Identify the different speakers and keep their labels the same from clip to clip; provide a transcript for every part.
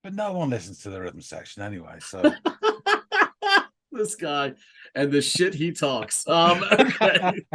Speaker 1: But no one listens to the rhythm section anyway, so
Speaker 2: This guy and the shit he talks. Okay.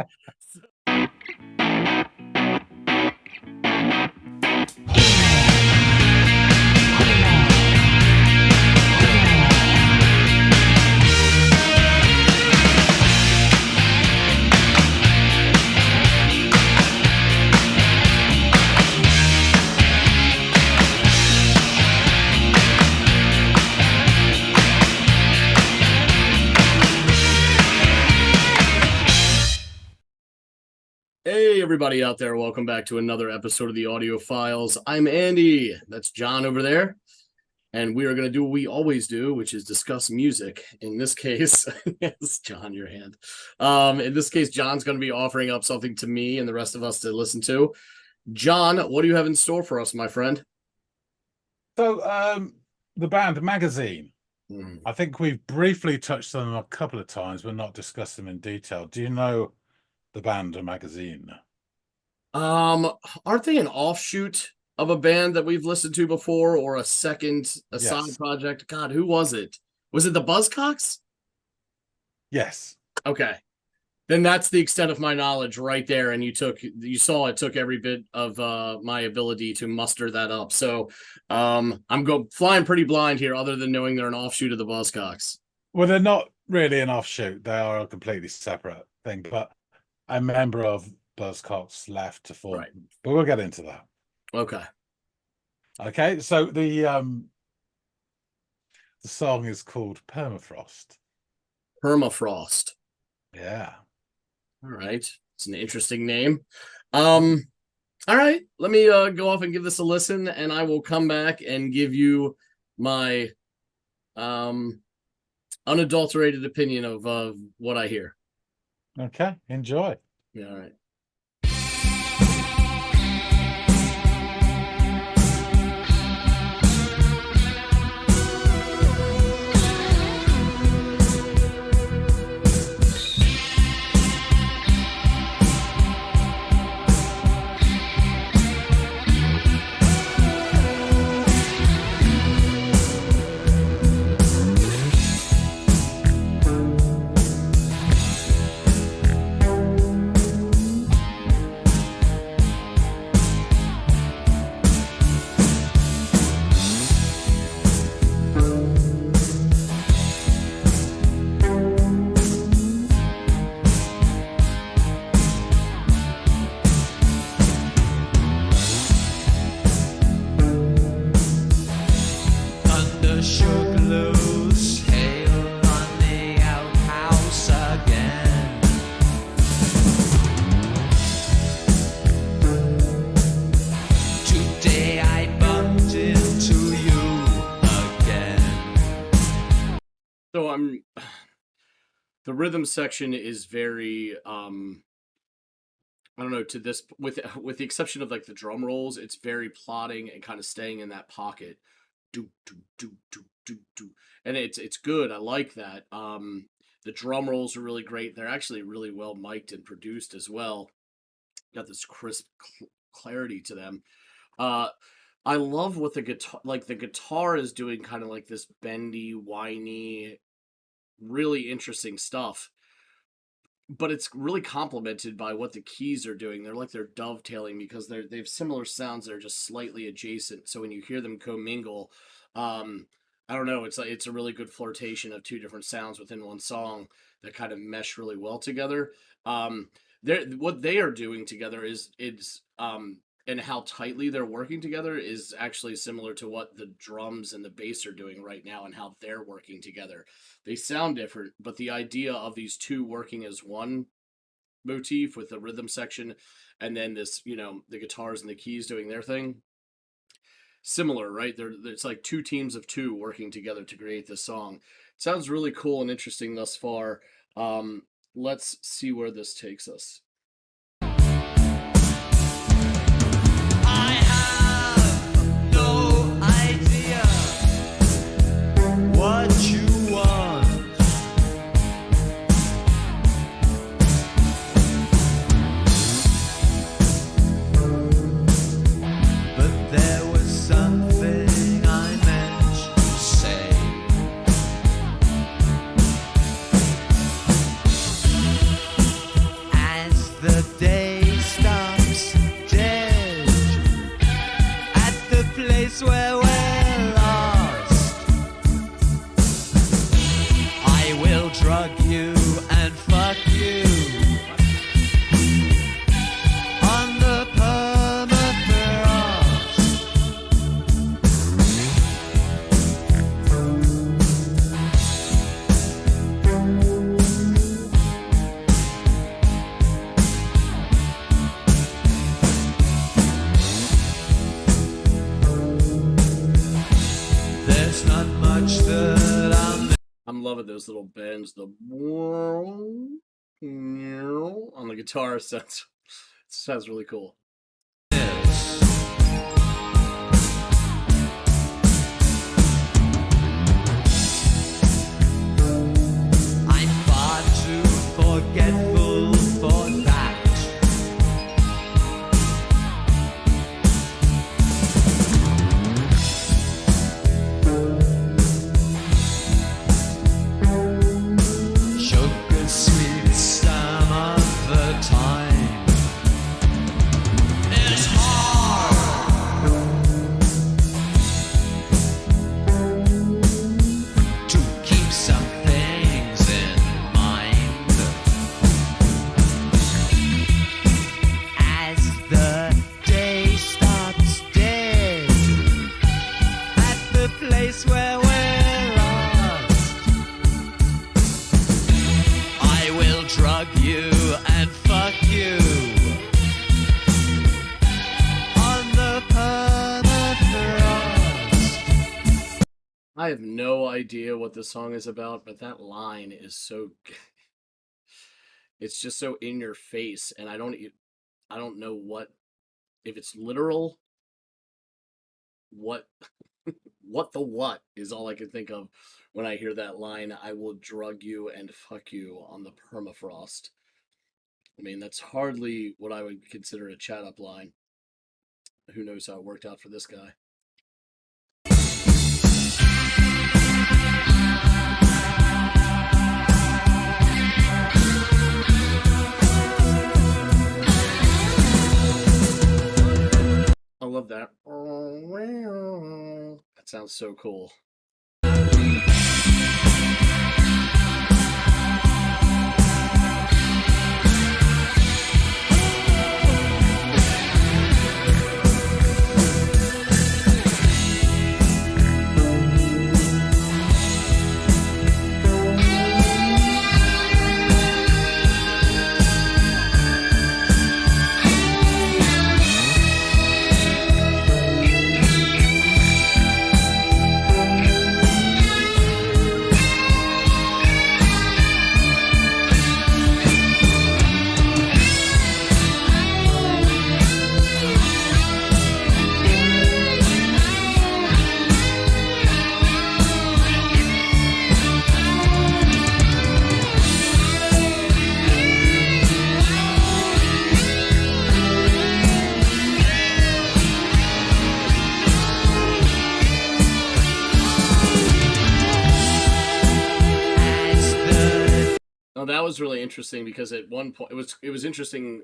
Speaker 2: Hey, everybody out there. Welcome back to another episode of the Audiophiles. I'm Andy. That's John over there. And we are going to do what we always do, which is discuss music. In this case, yes, John, your hand. In this case, John's going to be offering up something to me and the rest of us to listen to. John, what do you have in store for us, my friend?
Speaker 1: So the band Magazine. I think we've briefly touched on them a couple of times, but not discussed them in detail. Do you know the band Magazine?
Speaker 2: Aren't they an offshoot of a band that we've listened to before, or a side project? God, who was it? Was it the Buzzcocks?
Speaker 1: Yes.
Speaker 2: Okay. Then that's the extent of my knowledge right there. And you saw it took every bit of my ability to muster that up. So I'm flying pretty blind here, other than knowing they're an offshoot of the Buzzcocks.
Speaker 1: Well, they're not really an offshoot. They are a completely separate thing, but a member of Buzzcocks left to form. Right. But we'll get into that.
Speaker 2: Okay.
Speaker 1: Okay, so the song is called Permafrost.
Speaker 2: Permafrost.
Speaker 1: Yeah.
Speaker 2: All right. It's an interesting name. All right. Let me go off and give this a listen, and I will come back and give you my unadulterated opinion of what I hear.
Speaker 1: Okay. Enjoy.
Speaker 2: Yeah, all right. The rhythm section is very I don't know, to this with the exception of like the drum rolls, it's very plotting and kind of staying in that pocket. Do do do do do do. And it's good. I like that. The drum rolls are really great. They're actually really well mic'd and produced as well. Got this crisp clarity to them. I love what the guitar is doing, kind of like this bendy, whiny, really interesting stuff, but it's really complemented by what the keys are doing. They're dovetailing because they have similar sounds that are just slightly adjacent. So when you hear them commingle, I don't know, it's a really good flirtation of two different sounds within one song that kind of mesh really well together. What they are doing together is and how tightly they're working together is actually similar to what the drums and the bass are doing right now and how they're working together. They sound different, but the idea of these two working as one motif with the rhythm section and then this, the guitars and the keys doing their thing, similar, right? It's like two teams of two working together to create this song. It sounds really cool and interesting thus far. Let's see where this takes us.
Speaker 3: What you want, but there was something I meant place where we're lost. I will drug you and fuck you on the permafrost. There's not much that
Speaker 2: I'm loving those little bends. The on the guitar sounds really cool.
Speaker 3: I'm far too forgetful for that. Sugar sweet some of the time is hard to keep some things in mind. As the day stops dead at the place where we're lost, I will drug you and fuck you on the permafrost.
Speaker 2: I have no idea what this song is about, but that line is so it's just so in your face, and I don't know what, if it's literal, what what is all I can think of when I hear that line. I will drug you and fuck you on the permafrost. I mean, that's hardly what I would consider a chat up line. Who knows how it worked out for this guy. I love that. That sounds so cool. Now that was really interesting because at one point it was interesting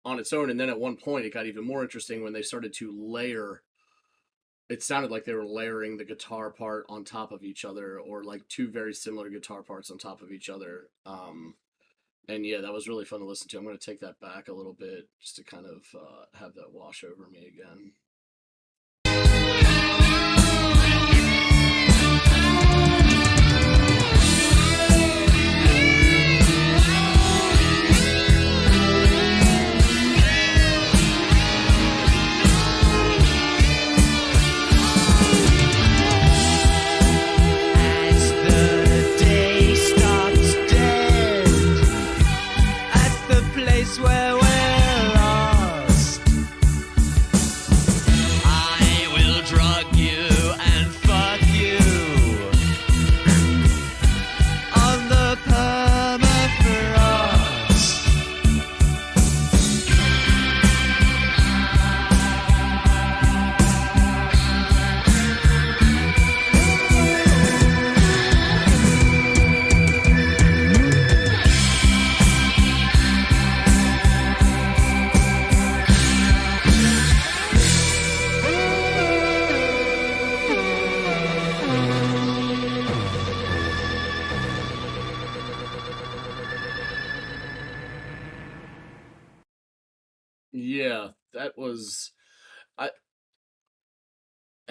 Speaker 2: on its own, and then at one point it got even more interesting when they started to layer. It sounded like they were layering the guitar part on top of each other, or like two very similar guitar parts on top of each other. And yeah, that was really fun to listen to. I'm going to take that back a little bit just to kind of have that wash over me again.
Speaker 3: As the day stops dead at the place where we're lost,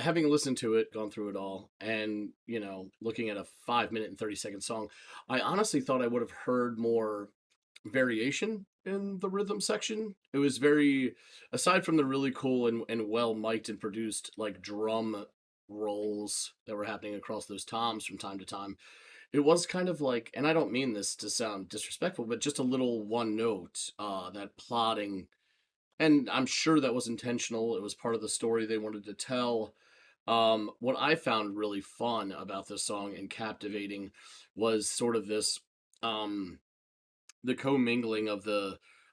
Speaker 2: having listened to it, gone through it all, and looking at a 5 minute and 30-second song, I honestly thought I would have heard more variation in the rhythm section. It was very, aside from the really cool and well mic'd and produced like drum rolls that were happening across those toms from time to time, it was kind of like, and I don't mean this to sound disrespectful, but just a little one note, that plotting, and I'm sure that was intentional. It was part of the story they wanted to tell. What I found really fun about this song and captivating was sort of this, the commingling of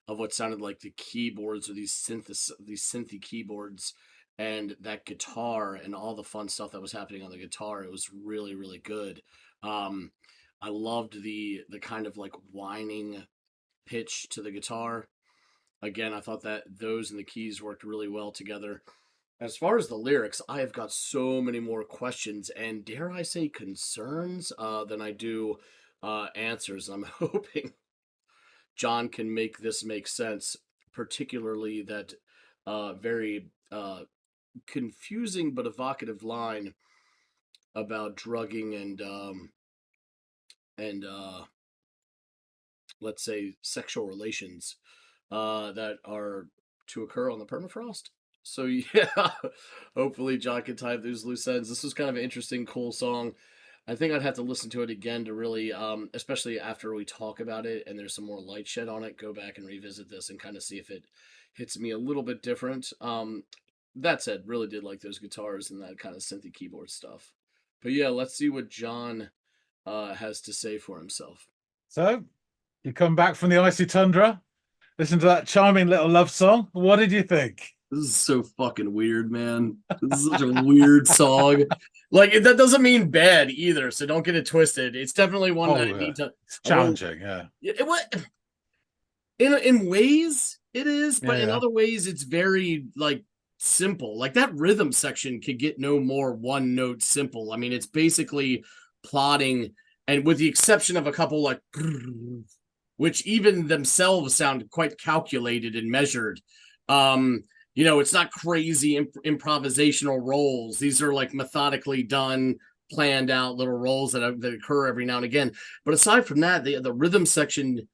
Speaker 2: what sounded like the keyboards, or these synthy keyboards, and that guitar and all the fun stuff that was happening on the guitar. It was really, really good. Um, I loved the kind of like whining pitch to the guitar. Again, I thought that those and the keys worked really well together. As far as the lyrics, I have got so many more questions and, dare I say, concerns, than I do answers. I'm hoping John can make this make sense, particularly that very confusing but evocative line about drugging and let's say sexual relations that are to occur on the permafrost. So yeah, hopefully John can tie up those loose ends. This was kind of an interesting, cool song. I think I'd have to listen to it again to really, especially after we talk about it and there's some more light shed on it, go back and revisit this and kind of see if it hits me a little bit different. That said, really did like those guitars and that kind of synthy keyboard stuff. But yeah, let's see what John has to say for himself.
Speaker 1: So, you come back from the icy tundra, listen to that charming little love song. What did you think?
Speaker 2: This is so fucking weird, man. This is such a weird song. Like, that doesn't mean bad either, so don't get it twisted. It's definitely one that I need to.
Speaker 1: It's challenging, yeah.
Speaker 2: In ways it is, but in
Speaker 1: Yeah.
Speaker 2: other ways it's very like simple. Like that rhythm section could get no more one note simple. I mean, it's basically plotting, and with the exception of a couple like, which even themselves sound quite calculated and measured. It's not crazy improvisational rolls. These are like methodically done, planned out little rolls that occur every now and again. But aside from that, the rhythm section,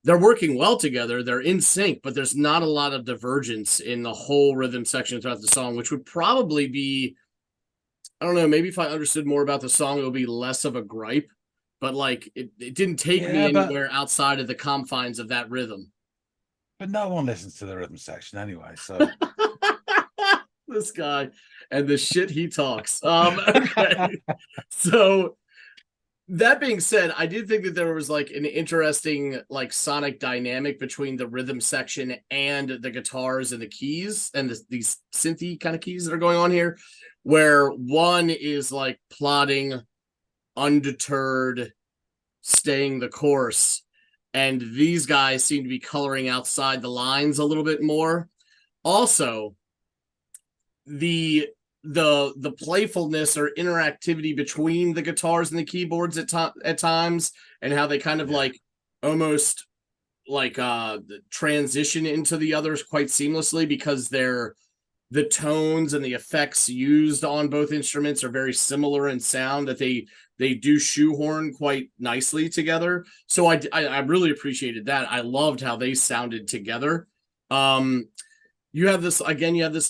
Speaker 2: they're working well together. They're in sync, but there's not a lot of divergence in the whole rhythm section throughout the song, which would probably be, I don't know, maybe if I understood more about the song, it would be less of a gripe. But like it didn't take me anywhere outside of the confines of that rhythm.
Speaker 1: But no one listens to the rhythm section anyway, so
Speaker 2: this guy and the shit he talks. Okay. So that being said, I did think that there was like an interesting like sonic dynamic between the rhythm section and the guitars and the keys and these synthy kind of keys that are going on here, where one is like plotting, undeterred, staying the course, and these guys seem to be coloring outside the lines a little bit more. Also, the playfulness or interactivity between the guitars and the keyboards at times, and how they kind of like almost like transition into the others quite seamlessly, because the tones and the effects used on both instruments are very similar in sound, that they do shoehorn quite nicely together. So I really appreciated that. I loved how they sounded together. You have this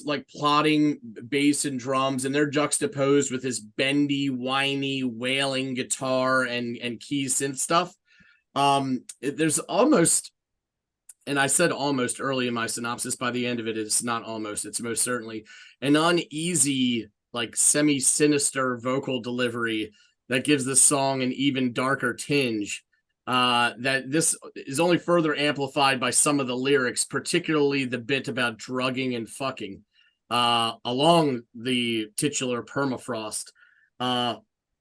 Speaker 2: like plotting bass and drums, and they're juxtaposed with this bendy, whiny, wailing guitar and key synth stuff. There's almost, and I said almost early in my synopsis, by the end of it, it's not almost, it's most certainly an uneasy, like semi-sinister vocal delivery that gives the song an even darker tinge. That this is only further amplified by some of the lyrics, particularly the bit about drugging and fucking along the titular Permafrost.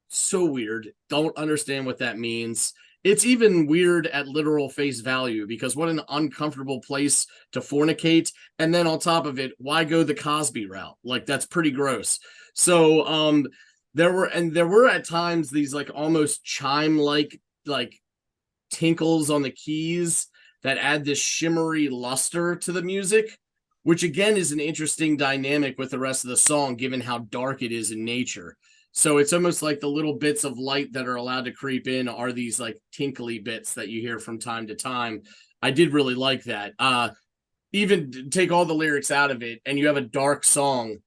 Speaker 2: So weird. Don't understand what that means. It's even weird at literal face value, because what an uncomfortable place to fornicate. And then on top of it, why go the Cosby route? Like, that's pretty gross. So there were at times these like almost chime like tinkles on the keys that add this shimmery luster to the music. which again is an interesting dynamic with the rest of the song, given how dark it is in nature. So it's almost like the little bits of light that are allowed to creep in are these like tinkly bits that you hear from time to time. I did really like that. Even take all the lyrics out of it and you have a dark song,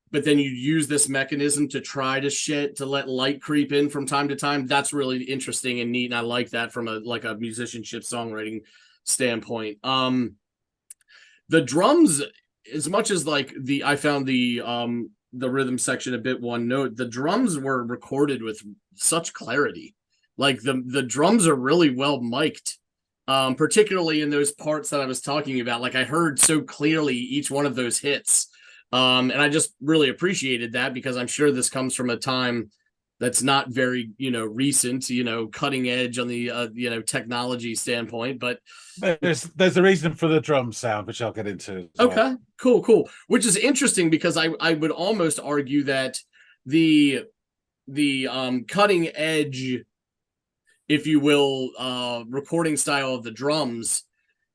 Speaker 2: but then you use this mechanism to try to let light creep in from time to time. That's really interesting and neat, and I like that from a musicianship songwriting standpoint. The drums, as much as like I found the rhythm section a bit one note, the drums were recorded with such clarity. Like the drums are really well mic'd, particularly in those parts that I was talking about. Like I heard so clearly each one of those hits. And I just really appreciated that, because I'm sure this comes from a time that's not very, recent, cutting edge on the, technology standpoint. But
Speaker 1: there's a reason for the drum sound, which I'll get into.
Speaker 2: Okay, cool. Which is interesting, because I would almost argue that the cutting edge, if you will, recording style of the drums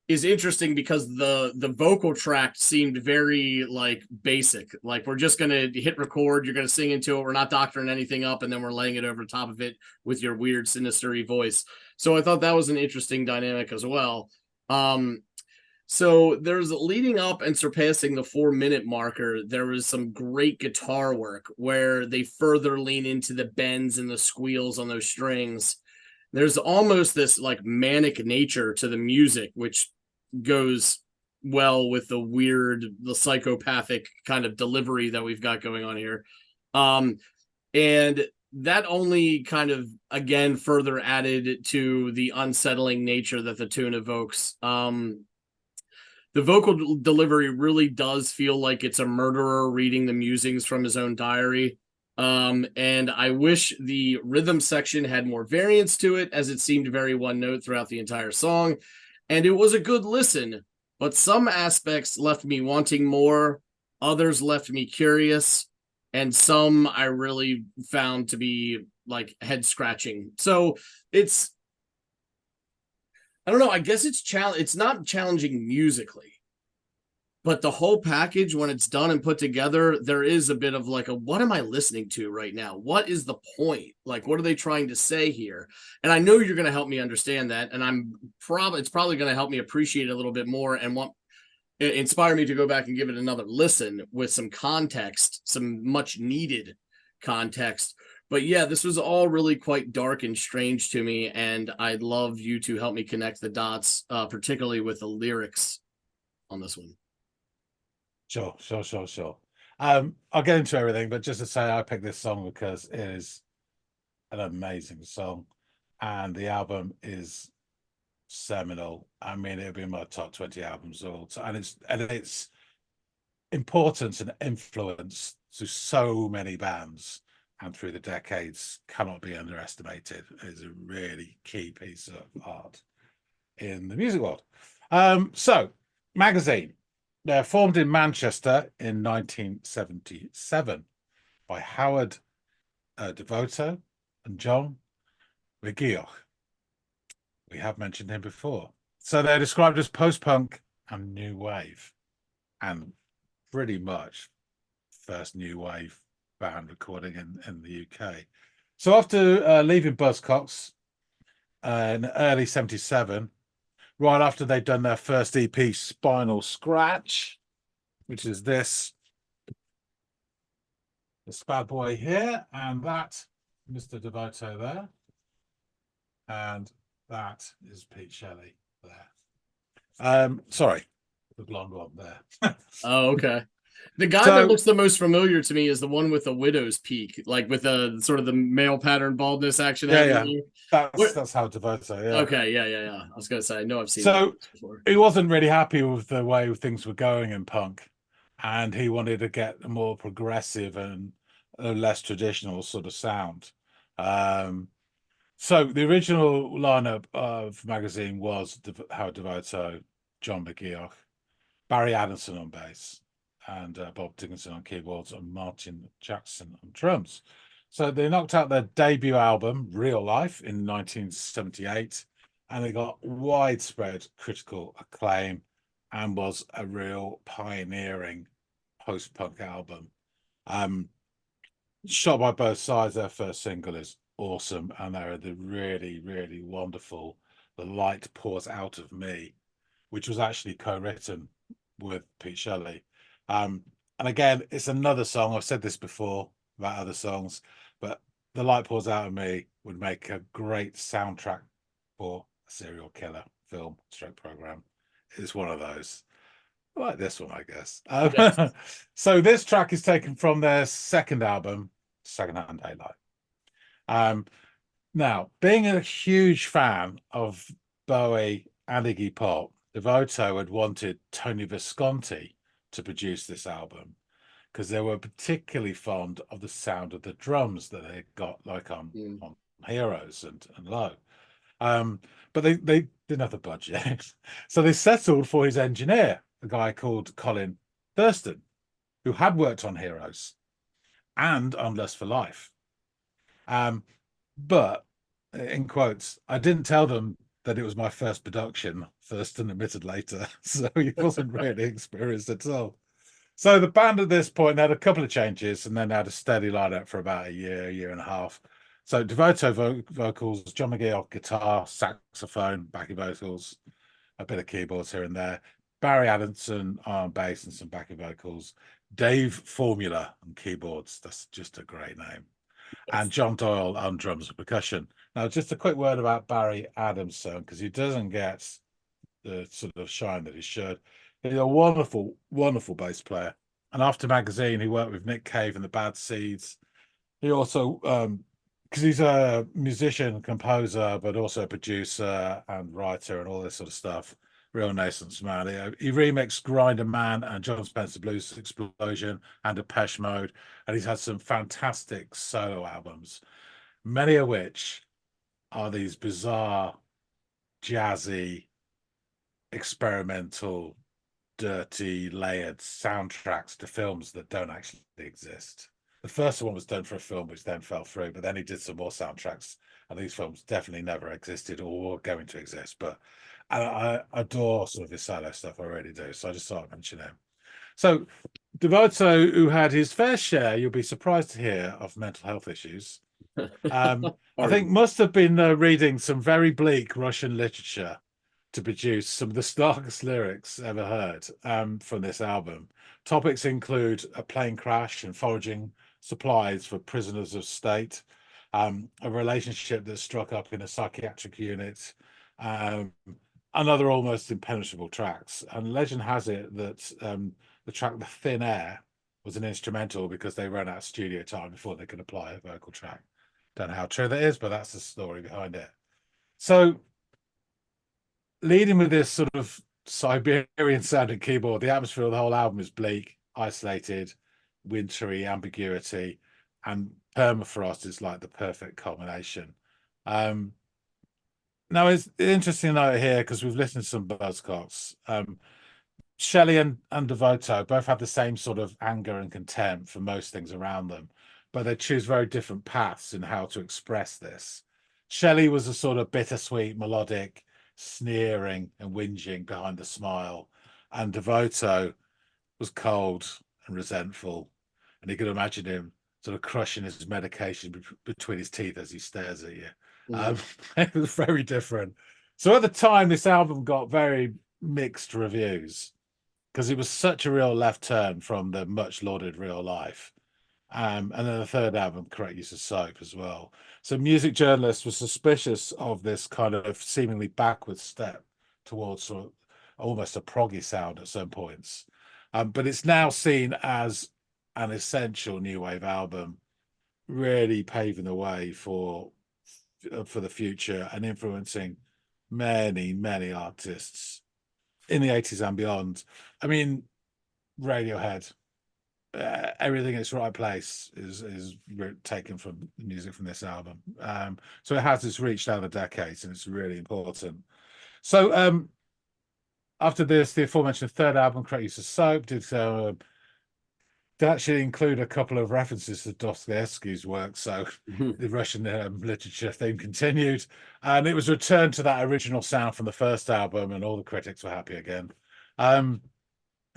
Speaker 2: is interesting, because the vocal track seemed very like basic. Like, we're just gonna hit record, you're gonna sing into it, we're not doctoring anything up, and then we're laying it over top of it with your weird sinister voice. So I thought that was an interesting dynamic as well. So there's leading up and surpassing the 4-minute marker, there was some great guitar work where they further lean into the bends and the squeals on those strings. There's almost this like manic nature to the music, which goes well with the psychopathic kind of delivery that we've got going on here. And that only kind of, again, further added to the unsettling nature that the tune evokes. The vocal delivery really does feel like it's a murderer reading the musings from his own diary. And I wish the rhythm section had more variance to it, as it seemed very one note throughout the entire song. And it was a good listen, but some aspects left me wanting more, others left me curious, and some I really found to be like head scratching. So I don't know, I guess it's not challenging musically, but the whole package, when it's done and put together, there is a bit of like what am I listening to right now? What is the point? Like, what are they trying to say here? And I know you're going to help me understand that. And it's probably going to help me appreciate it a little bit more and inspire me to go back and give it another listen with some context, some much needed context. But yeah, this was all really quite dark and strange to me. And I'd love you to help me connect the dots, particularly with the lyrics on this one.
Speaker 1: Sure. I'll get into everything, but just to say, I picked this song because it is an amazing song, and the album is seminal. I mean, it'll be in my top 20 albums all time, and its importance and influence to so many bands and through the decades cannot be underestimated. It is a really key piece of art in the music world. So, Magazine. They're formed in Manchester in 1977 by Howard Devoto and John McGeoch. We have mentioned him before. So they're described as post-punk and new wave, and pretty much first new wave band recording in the UK. So after leaving Buzzcocks in early 77, right after they'd done their first EP, Spinal Scratch, which is this bad boy here, and that Mr. Devoto there, and that is Pete Shelley there. Sorry, the blonde one there.
Speaker 2: Oh, okay. The guy that looks the most familiar to me is the one with the widow's peak, like with the sort of the male pattern baldness action.
Speaker 1: Yeah. That's how Devoto. Yeah.
Speaker 2: Okay. Yeah. I was gonna say, I know I've seen.
Speaker 1: So
Speaker 2: before.
Speaker 1: He wasn't really happy with the way things were going in punk, and he wanted to get a more progressive and a less traditional sort of sound. So the original lineup of Magazine was Howard Devoto, John McGeoch, Barry Adamson on bass, and Bob Dickinson on keyboards, and Martin Jackson on drums. So they knocked out their debut album, Real Life, in 1978, and they got widespread critical acclaim and was a real pioneering post-punk album. Shot by Both Sides, their first single is awesome, and they're the really, really wonderful The Light Pours Out of Me, which was actually co-written with Pete Shelley. And again, it's another song. I've said this before about other songs, but The Light Pours Out of Me would make a great soundtrack for a serial killer film stroke program. It's one of those. I like this one, I guess.
Speaker 2: Yes.
Speaker 1: So this track is taken from their second album, Secondhand Daylight. Now, being a huge fan of Bowie and Iggy Pop, Devoto had wanted Tony Visconti to produce this album because they were particularly fond of the sound of the drums that they got, like on Heroes and Low. But they didn't have the budget, so they settled for his engineer, a guy called Colin Thurston, who had worked on Heroes and on Lust for Life. But in quotes, I didn't tell them that it was my first production, Thurston admitted later, so he wasn't really experienced at all. So the band at this point had a couple of changes and then had a steady lineup for about a year and a half. So Devoto vocals, John McGee on guitar, saxophone, backing vocals, a bit of keyboards here and there. Barry Adamson on bass and some backing vocals. Dave Formula on keyboards. That's just a great name. And John Doyle on drums and percussion. Now, just a quick word about Barry Adamson, because he doesn't get the sort of shine that he should. He's a wonderful, wonderful bass player. And after Magazine, he worked with Nick Cave and the Bad Seeds. He also, because he's a musician, composer, but also a producer and writer and all this sort of stuff. Real Naissance man. He remixed Grinder Man and John Spencer Blues Explosion and Depeche Mode. And he's had some fantastic solo albums, many of which are these bizarre, jazzy, experimental, dirty, layered soundtracks to films that don't actually exist. The first one was done for a film which then fell through, but then he did some more soundtracks, and these films definitely never existed or were going to exist. But I adore sort of his solo stuff, I really do. So I just thought I'd mention him. So Devoto, who had his fair share, you'll be surprised to hear, of mental health issues, I think must have been reading some very bleak Russian literature to produce some of the starkest lyrics ever heard from this album. Topics include a plane crash and foraging supplies for prisoners of state, a relationship that struck up in a psychiatric unit, and other almost impenetrable tracks. And legend has it that the track The Thin Air was an instrumental because they ran out of studio time before they could apply a vocal track. Don't know how true that is, but that's the story behind it. So leading with this sort of Siberian sounding keyboard, the atmosphere of the whole album is bleak, isolated, wintry ambiguity, and Permafrost is like the perfect combination. Now, it's interesting to note here, because we've listened to some Buzzcocks. Shelley and Devoto both have the same sort of anger and contempt for most things around them, but they choose very different paths in how to express this. Shelley was a sort of bittersweet, melodic, sneering and whinging behind the smile, and Devoto was cold and resentful, and you could imagine him sort of crushing his medication between his teeth as he stares at you. It was very different. So at the time, this album got very mixed reviews because it was such a real left turn from the much lauded Real Life. And then the third album, Correct Use of Soap, as well. So music journalists were suspicious of this kind of seemingly backward step towards sort of almost a proggy sound at some points. But it's now seen as an essential new wave album, really paving the way for the future and influencing many, many artists in the 80s and beyond. I mean, Radiohead, everything in its right place is taken from the music from this album. So it has this reach down the decades, and it's really important. So after this, the aforementioned third album, Correct Use of Soap, did actually include a couple of references to Dostoevsky's work, so the Russian literature theme continued, and it was returned to that original sound from the first album, and all the critics were happy again. John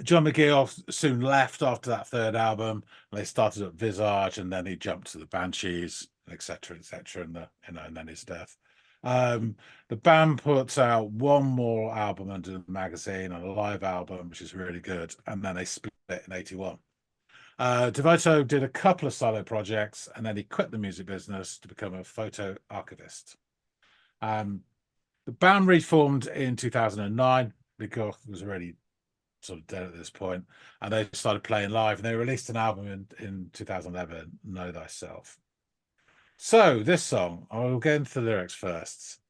Speaker 1: McGee soon left after that third album. They started at Visage, and then he jumped to the Banshees, etc., etc., and then his death. The band puts out one more album under the magazine and a live album, which is really good, and then they split in '81. Devoto did a couple of solo projects, and then he quit the music business to become a photo archivist. The band reformed in 2009 because it was already sort of dead at this point, and they started playing live, and they released an album in 2011, Know Thyself. So this song, I will get into the lyrics first.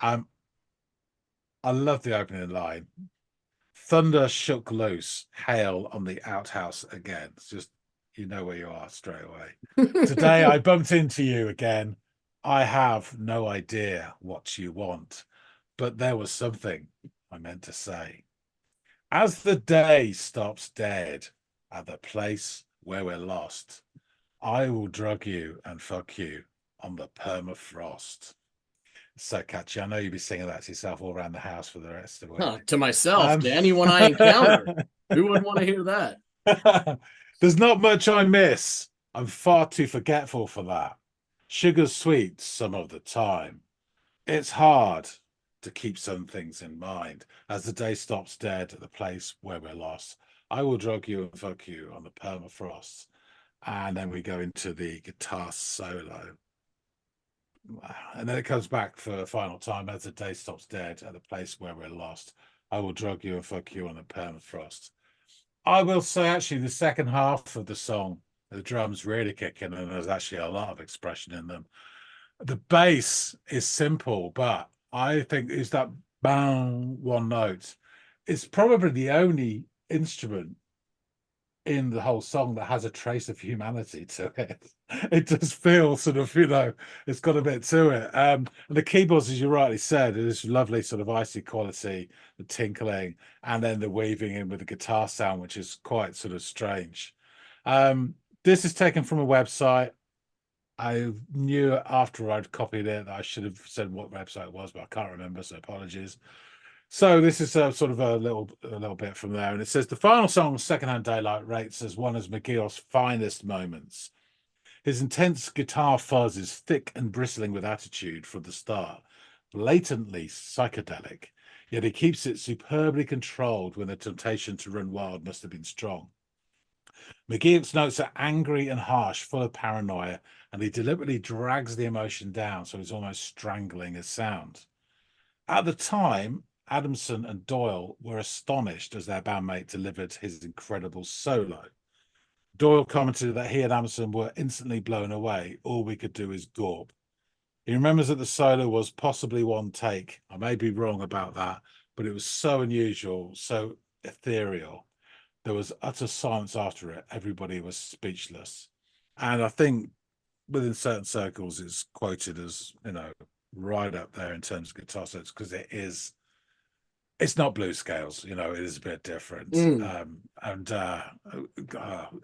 Speaker 1: I love the opening line. Thunder shook loose, hail on the outhouse again. It's just, you know where you are straight away. Today I bumped into you again. I have no idea what you want, but there was something I meant to say. As the day stops dead at the place where we're lost, I will drug you and fuck you on the permafrost. So catchy. I know you'll be singing that to yourself all around the house for the rest of the week.
Speaker 2: Huh, to myself, to anyone I encounter. Who wouldn't want to hear that?
Speaker 1: There's not much I miss. I'm far too forgetful for that. Sugar's sweet some of the time. It's hard to keep some things in mind. As the day stops dead at the place where we're lost, I will drug you and fuck you on the permafrost. And then we go into the guitar solo. And then it comes back for the final time. As the day stops dead at the place where we're lost, I will drug you and fuck you on the permafrost. I will say, actually, the second half of the song, the drums really kick in, and there's actually a lot of expression in them. The bass is simple, but I think is that bang one note. It's probably the only instrument in the whole song that has a trace of humanity to it. It does feel sort of, it's got a bit to it. And the keyboards, as you rightly said, is lovely sort of icy quality, the tinkling, and then the weaving in with the guitar sound, which is quite sort of strange. This is taken from a website. I knew after I'd copied it that I should have said what website it was, but I can't remember, so apologies. So this is sort of a little bit from there, and it says the final song, Secondhand Daylight, rates as one of McGeoch's finest moments. His intense guitar fuzz is thick and bristling with attitude from the start, blatantly psychedelic, yet he keeps it superbly controlled when the temptation to run wild must have been strong. McGeoch's notes are angry and harsh, full of paranoia, and he deliberately drags the emotion down so he's almost strangling his sound. At the time, Adamson and Doyle were astonished as their bandmate delivered his incredible solo. Doyle commented that he and Adamson were instantly blown away. All we could do is gawp. He remembers that the solo was possibly one take. I may be wrong about that, but it was so unusual, so ethereal. There was utter silence after it. Everybody was speechless. And I think within certain circles, it's quoted as, right up there in terms of guitar solos, because it's not blues scales, it is a bit different.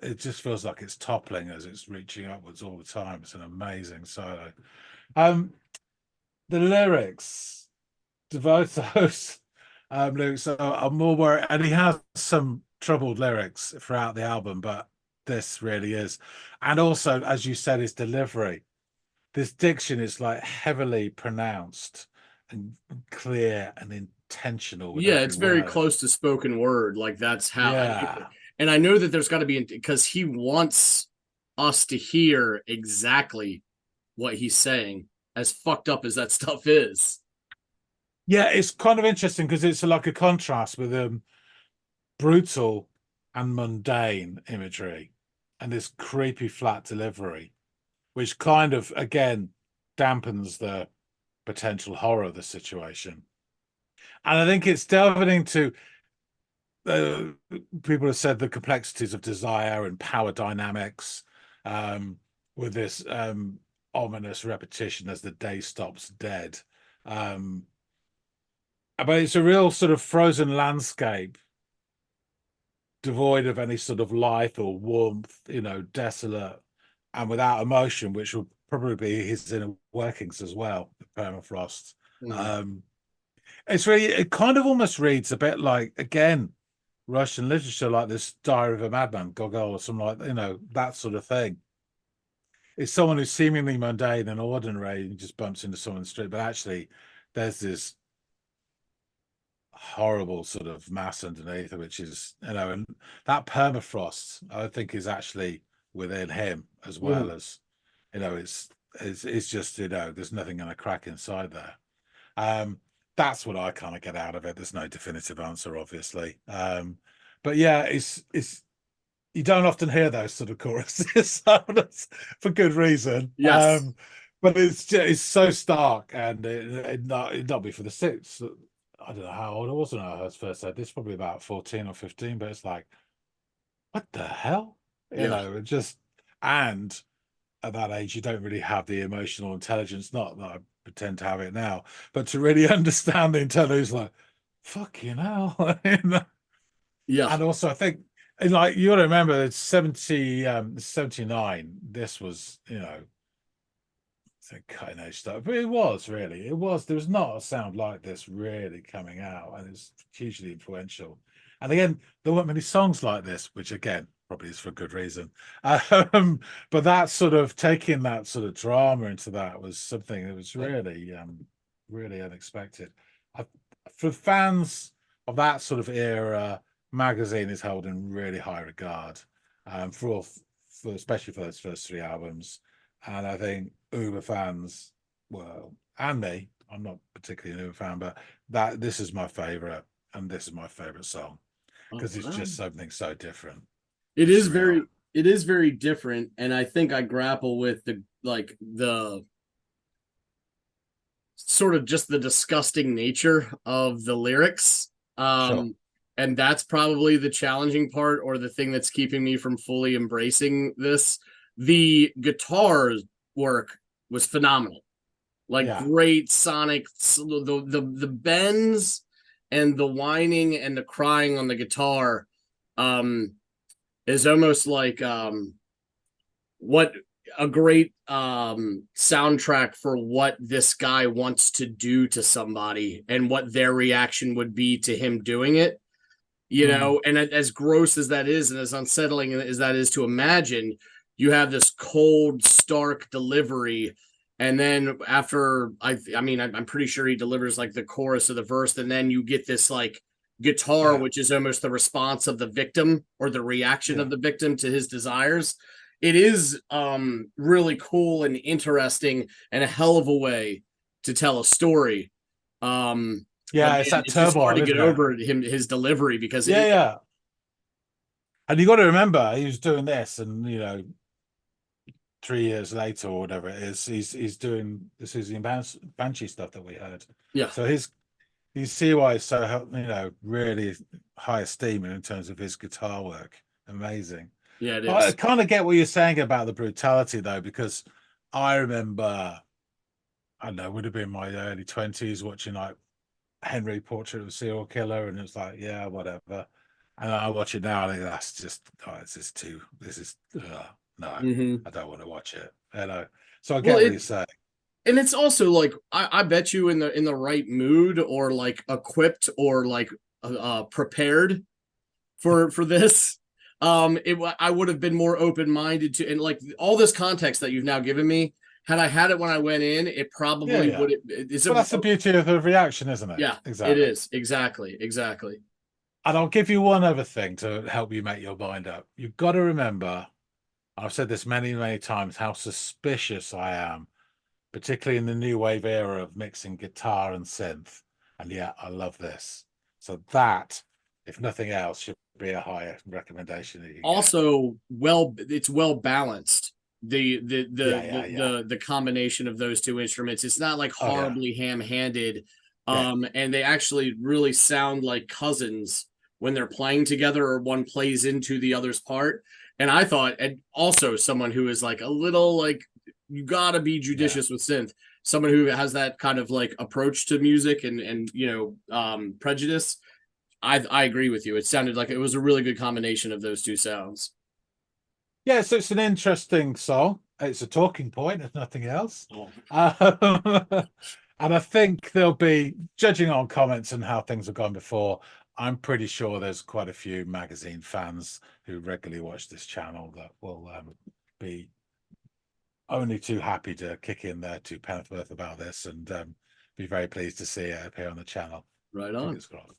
Speaker 1: It just feels like it's toppling as it's reaching upwards all the time. It's an amazing solo. The lyrics, Devoto's lyrics are more worried, and he has some troubled lyrics throughout the album, but this really is. And also, as you said, his delivery. This diction is like heavily pronounced and clear and intentional.
Speaker 2: Yeah, it's very close to spoken word. Like that's how.
Speaker 1: Yeah.
Speaker 2: And I know that there's got to be, because he wants us to hear exactly what he's saying, as fucked up as that stuff is.
Speaker 1: Yeah, it's kind of interesting because it's like a contrast with brutal and mundane imagery and this creepy flat delivery, which kind of, again, dampens the potential horror of the situation. And I think it's delving into, people have said, the complexities of desire and power dynamics, with this ominous repetition as the day stops dead. But it's a real sort of frozen landscape, devoid of any sort of life or warmth, desolate and without emotion, which would probably be his inner workings as well, the permafrost. It's really, it kind of almost reads a bit like, again, Russian literature, like this Diary of a Madman, Gogol, or something like, that sort of thing. It's someone who's seemingly mundane and ordinary and just bumps into someone in the street, but actually there's this horrible sort of mass underneath, which is, and that permafrost, I think, is actually within him as well as, it's just, there's nothing going to crack inside there. That's what I kind of get out of it. There's no definitive answer, obviously. But yeah, it's you don't often hear those sort of choruses for good reason.
Speaker 2: Yes.
Speaker 1: But it's so stark, and it not be for the six. I don't know how old I was when I heard first said this, probably about 14 or 15, but it's like, what the hell? It just, and at that age, you don't really have the emotional intelligence, not that I pretend to have it now, but to really understand the intelligence, like, fucking hell.
Speaker 2: Yeah.
Speaker 1: And also, I think, and like, you got to remember, it's 79. This was, cutting edge stuff. But it was really, there was not a sound like this really coming out, and it's hugely influential. And again, there weren't many songs like this, which again, probably is for good reason. But that sort of taking that sort of drama into that was something that was really, really unexpected. For fans of that sort of era, Magazine is held in really high regard, for especially for those first three albums. And I think Uber fans, well, and me, I'm not particularly an Uber fan, but this is my favorite, and this is my favorite song because it's just something so different.
Speaker 2: It is very different, and I think I grapple with the sort of just the disgusting nature of the lyrics.
Speaker 1: Sure.
Speaker 2: And that's probably the challenging part, or the thing that's keeping me from fully embracing this. The guitar work was phenomenal, great sonic, the bends and the whining and the crying on the guitar is almost like what a great soundtrack for what this guy wants to do to somebody and what their reaction would be to him doing it. And as gross as that is, and as unsettling as that is to imagine, you have this cold, stark delivery. And then after, I'm pretty sure he delivers like the chorus of the verse, and then you get this like guitar, which is almost the response of the victim, or the reaction of the victim to his desires. It is really cool and interesting, and a hell of a way to tell a story.
Speaker 1: It's that
Speaker 2: just
Speaker 1: turmoil,
Speaker 2: hard to get
Speaker 1: isn't it?
Speaker 2: over his delivery, because
Speaker 1: and you got to remember, he was doing this, and 3 years later or whatever it is, he's doing the Susie and Banshee stuff that we heard. So you see why he's so really high esteem in terms of his guitar work. Amazing.
Speaker 2: Yeah, it is.
Speaker 1: I kind of get what you're saying about the brutality, though, because I remember, I don't know, would have been my early 20s watching like Henry Portrait of a Serial Killer, and it's like, yeah, whatever. And I watch it now, and I think that's just, no, I don't want to watch it. So I get what you're saying.
Speaker 2: And it's also like, I bet you in the right mood, or like equipped, or like prepared for this, I would have been more open-minded to, and like all this context that you've now given me, had I had it when I went in, it probably would.
Speaker 1: Well, that's the beauty of the reaction, isn't it?
Speaker 2: Yeah,
Speaker 1: exactly.
Speaker 2: It is. Exactly.
Speaker 1: And I'll give you one other thing to help you make your mind up. You've got to remember, I've said this many, many times, how suspicious I am, particularly in the new wave era of mixing guitar and synth. And yeah, I love this. So that, if nothing else, should be a higher recommendation that you
Speaker 2: also get. It's well balanced. The combination of those two instruments, it's not like horribly ham-handed. And they actually really sound like cousins when they're playing together, or one plays into the other's part. And I thought, and also someone who is like a little like, you gotta be judicious with synth, someone who has that kind of like approach to music and prejudice. I agree with you. It sounded like it was a really good combination of those two sounds.
Speaker 1: Yeah, so it's an interesting song. It's a talking point, if nothing else. And I think there'll be, judging on comments and how things have gone before, I'm pretty sure there's quite a few magazine fans who regularly watch this channel that will be only too happy to kick in their 2 pence worth about this, and be very pleased to see it appear on the channel.
Speaker 2: Right on.
Speaker 1: Fingers crossed.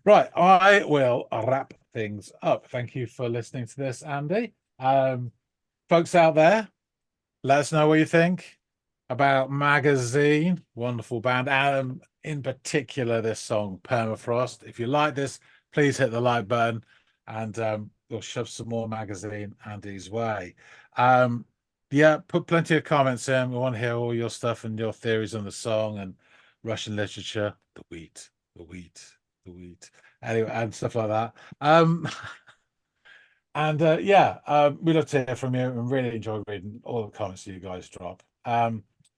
Speaker 1: Right, I will wrap things up. Thank you for listening to this, Andy. Folks out there, let us know what you think about Magazine. Wonderful band. In particular, this song, Permafrost. If you like this, please hit the like button, and we'll shove some more Magazine Andy's way. Yeah, put plenty of comments in. We want to hear all your stuff and your theories on the song and Russian literature, the wheat, the wheat, the wheat, anyway, and stuff like that. And we'd love to hear from you, and really enjoy reading all the comments you guys drop.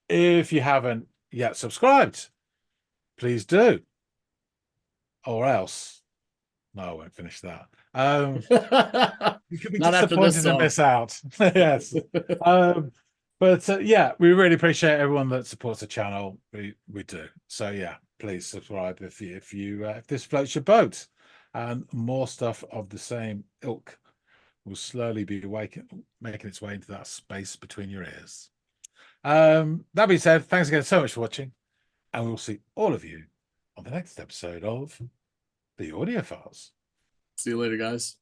Speaker 1: If you haven't yet subscribed, please do, or else no, I won't finish that. You could be
Speaker 2: Not after this
Speaker 1: disappointed to
Speaker 2: song.
Speaker 1: miss out. Yes. Yeah, we really appreciate everyone that supports the channel. We do. So yeah, please subscribe if this floats your boat, and more stuff of the same ilk will slowly be making its way into that space between your ears. That being said, thanks again so much for watching, and we'll see all of you on the next episode of the Audiophiles.
Speaker 2: See you later, guys.